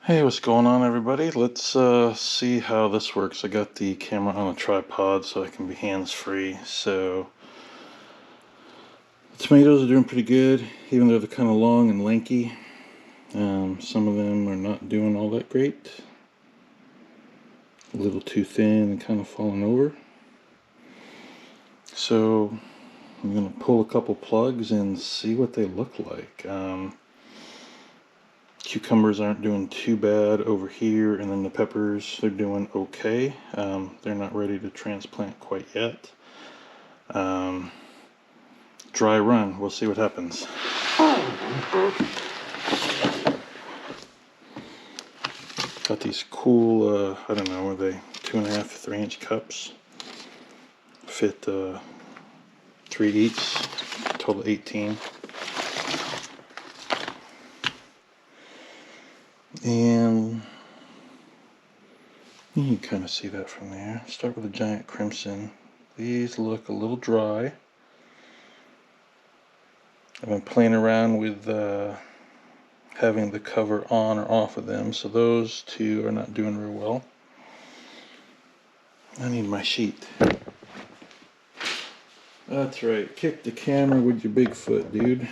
Hey, what's going on, everybody? Let's see how this works. I got the camera on a tripod so I can be hands-free. So the tomatoes are doing pretty good, even though they're kind of long and lanky. Some of them are not doing all that great. A little too thin and kind of falling over. So I'm going to pull a couple plugs and see what they look like. Cucumbers aren't doing too bad over here, and then the peppers, they're doing okay. They're not ready to transplant quite yet. Dry run, we'll see what happens. Got these cool, I don't know, are they 2.5 to 3-inch cups? Fit 3 each, total 18. And you can kind of see that from there. Start with a giant crimson. These look a little dry. I've been playing around with having the cover on or off of them, so those two are not doing real well. I need my sheet. That's right, kick the camera with your big foot, dude.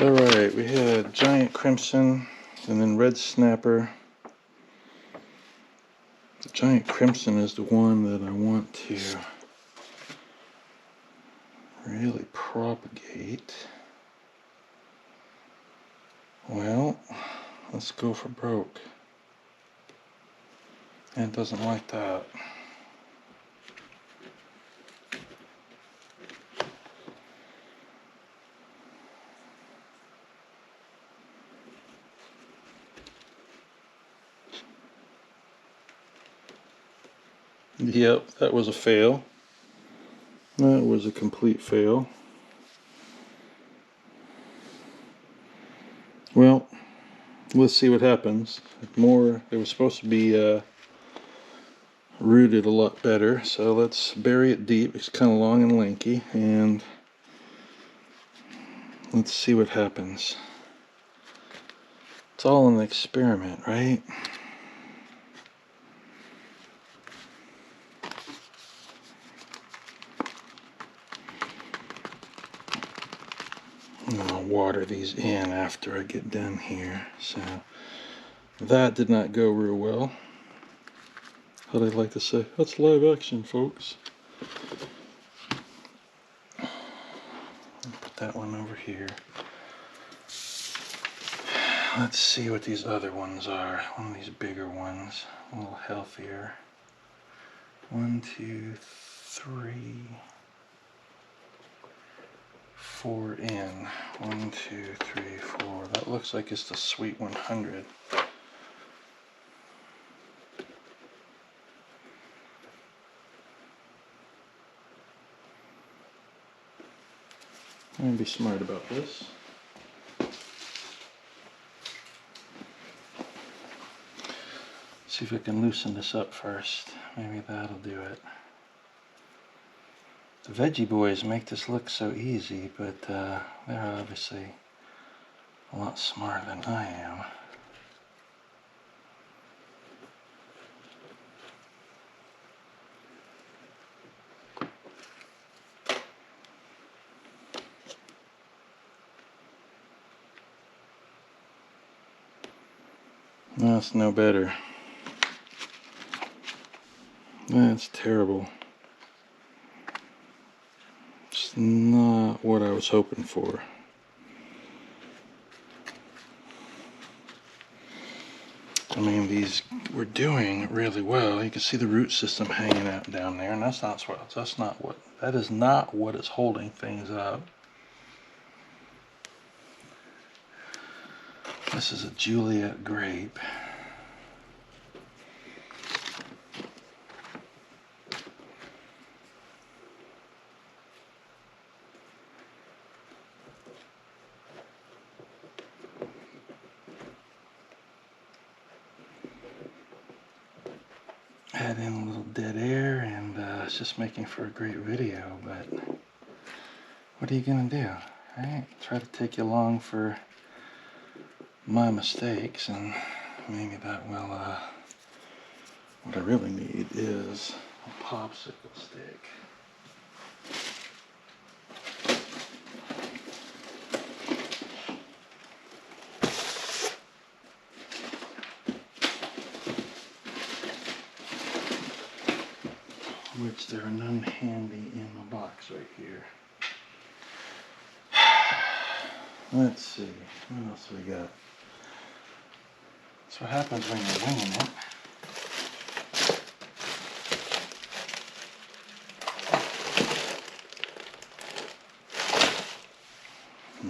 Alright, we had giant crimson and then red snapper. The giant crimson is the one that I want to really propagate. Well, let's go for broke. And it doesn't like that. Yep, that was a fail. That was a complete fail. Well, let's see what happens. It was supposed to be rooted a lot better, so let's bury it deep. It's kind of long and lanky, and let's see what happens. It's all an experiment, right? I'll water these in after I get done here. So that did not go real well. How'd I like to say? That's live action, folks. Put that one over here. Let's see what these other ones are. One of these bigger ones, a little healthier. 1, 2, 3, 4 in. 1, 2, 3, 4. That looks like it's the Sweet 100. I'm gonna be smart about this. See if I can loosen this up first. Maybe that'll do it. The Veggie Boys make this look so easy, but they're obviously a lot smarter than I am. That's no better. That's terrible. It's not what I was hoping for. I mean, these were doing really well. You can see the root system hanging out down there, and that is not what is holding things up. This is a Juliet grape. Add in a little dead air, and it's just making for a great video, but what are you gonna do? Alright, try to take you along for my mistakes, and maybe that will, what I really need is a popsicle stick. Which there are none handy in the box right here. Let's see, what else we got? That's what happens when you're winging it.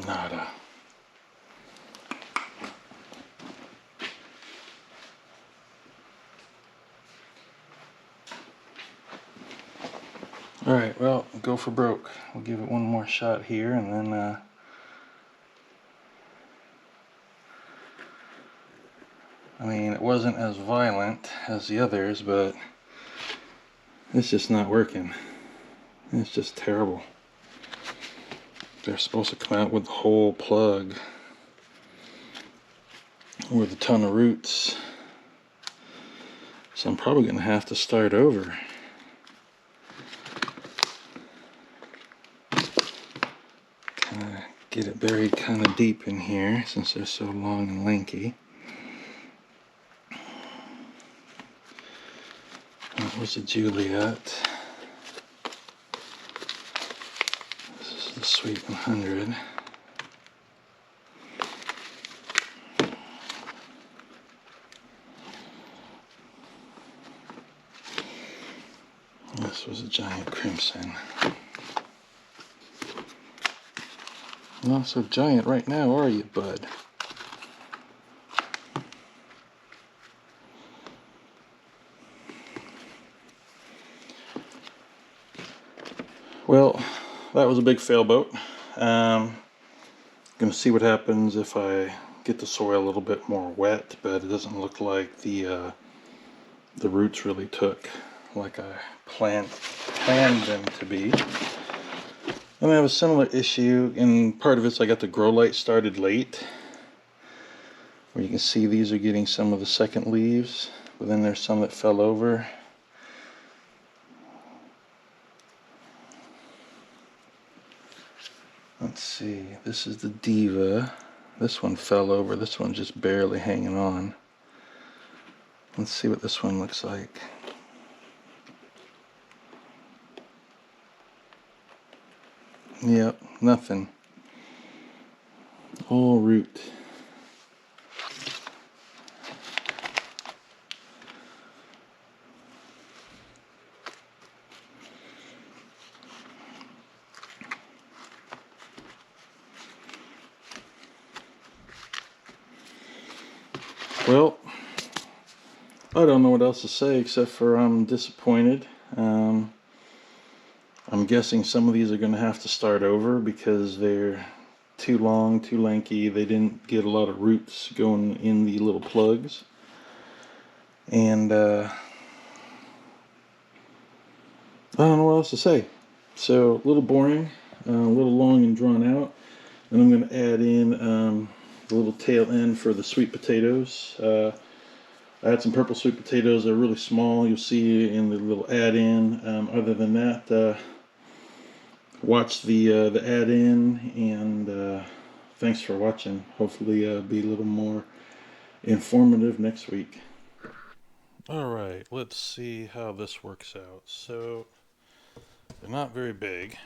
Nada. Alright, well, go for broke. We'll give it one more shot here, and then I mean, it wasn't as violent as the others, but it's just not working. It's just terrible. They're supposed to come out with the whole plug with a ton of roots. So I'm probably going to have to start over. Get it buried kind of deep in here since they're so long and lanky. That was a Juliet. This is the Sweet 100. This was a Giant Crimson. Not so giant right now, are you, bud? Well, that was a big failboat. Gonna see what happens if I get the soil a little bit more wet, but it doesn't look like the roots really took like I planned them to be. And I have a similar issue, and part of it's I got the grow light started late, where you can see these are getting some of the second leaves, but then there's some that fell over. Let's see, this is the Diva. This one fell over, this one's just barely hanging on. Let's see what this one looks like. Yep, nothing. All root. Well, I don't know what else to say except for I'm disappointed. I'm guessing some of these are going to have to start over because they're too long, too lanky. They didn't get a lot of roots going in the little plugs. And I don't know what else to say. So a little boring, a little long and drawn out. And I'm going to add in the little tail end for the sweet potatoes. I had some purple sweet potatoes. They're really small. You'll see in the little add-in. Other than that, watch the add-in, and thanks for watching. Hopefully be a little more informative next week. Alright, let's see how this works out. So, they're not very big,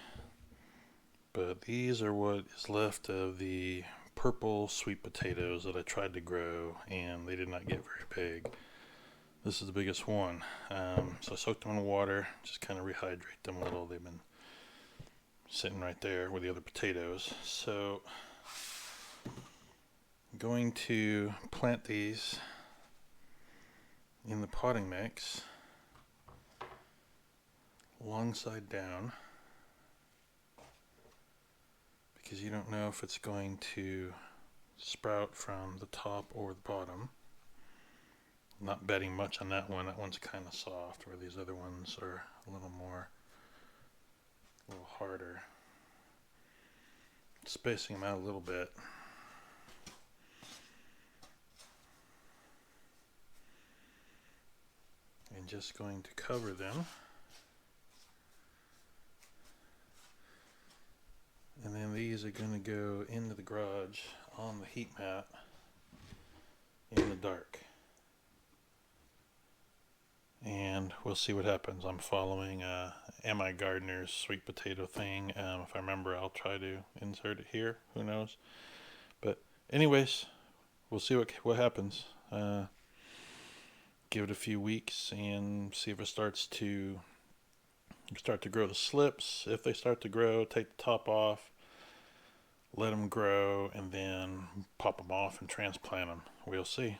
but these are what is left of the purple sweet potatoes that I tried to grow, and they did not get very big. This is the biggest one. So I soaked them in water, just kind of rehydrate them a little. They've been sitting right there with the other potatoes. So I'm going to plant these in the potting mix, long side down, because you don't know if it's going to sprout from the top or the bottom. I'm not betting much on that one. That one's kind of soft, where these other ones are a little harder. spacing them out a little bit. And just going to cover them. And then these are going to go into the garage on the heat mat in the dark. And we'll see what happens. I'm following M.I. Gardner's sweet potato thing. If I remember, I'll try to insert it here. Who knows? But anyways, we'll see what happens. Give it a few weeks and see if it starts to grow the slips. If they start to grow, take the top off, let them grow, and then pop them off and transplant them. We'll see.